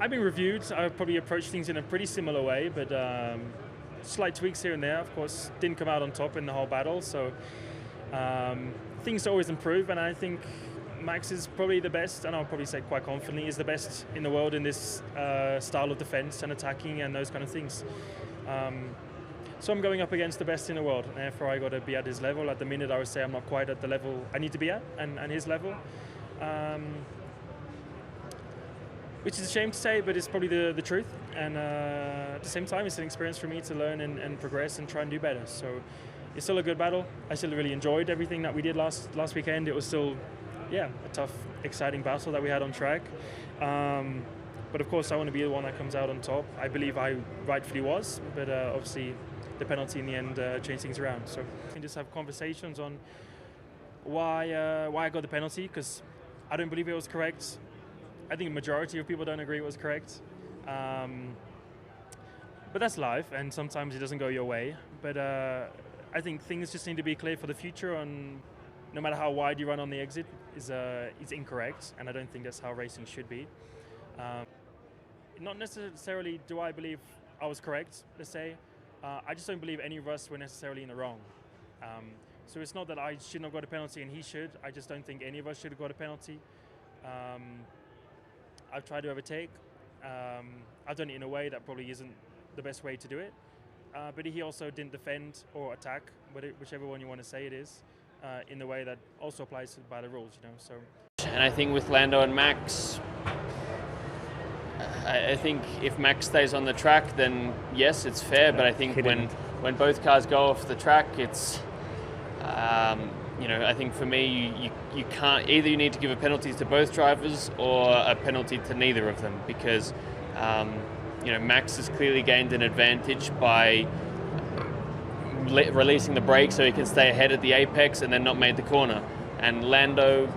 I've been reviewed. I probably approached things in a pretty similar way, but slight tweaks here and there. Of course, didn't come out on top in the whole battle, so things always improve, and I think Max is probably the best, and I'll probably say quite confidently, is the best in the world in this style of defense and attacking and those kind of things. So I'm going up against the best in the world, and therefore I got to be at his level. At the minute, I would say I'm not quite at the level I need to be at, and his level. Which is a shame to say, but it's probably the truth. And at the same time, it's an experience for me to learn and progress and try and do better. So it's still a good battle. I still really enjoyed everything that we did last weekend. It was still, a tough, exciting battle that we had on track. But of course, I want to be the one that comes out on top. I believe I rightfully was, but obviously the penalty in the end changed things around. So we can just have conversations on why I got the penalty, because I don't believe it was correct. I think the majority of people don't agree it was correct. But that's life, and sometimes it doesn't go your way. But I think things just need to be clear for the future, and no matter how wide you run on the exit is incorrect, and I don't think that's how racing should be. Not necessarily do I believe I was correct, let's say. I just don't believe any of us were necessarily in the wrong. So it's not that I shouldn't have got a penalty and he should. I just don't think any of us should have got a penalty. I've tried to overtake. I've done it in a way that probably isn't the best way to do it. But he also didn't defend or attack, whichever one you want to say it is, in the way that also applies by the rules, So. And I think with Lando and Max, I think if Max stays on the track, then yes, it's fair. But I think when both cars go off the track, it's I think for me, you can't, either you need to give a penalty to both drivers or a penalty to neither of them, because Max has clearly gained an advantage by releasing the brake so he can stay ahead at the apex and then not made the corner. And Lando,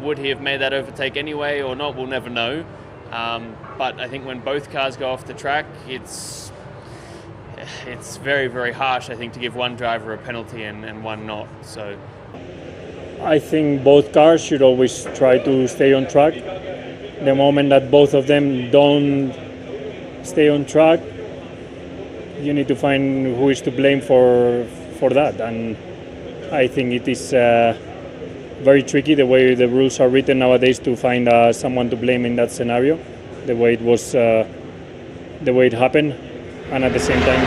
would he have made that overtake anyway or not? We'll never know. But I think when both cars go off the track, it's very, very harsh, I think, to give one driver a penalty and one not. So I think both cars should always try to stay on track. The moment that both of them don't stay on track, you need to find who is to blame for that. And I think it is very tricky the way the rules are written nowadays to find someone to blame in that scenario, the way it was, the way it happened. And at the same time,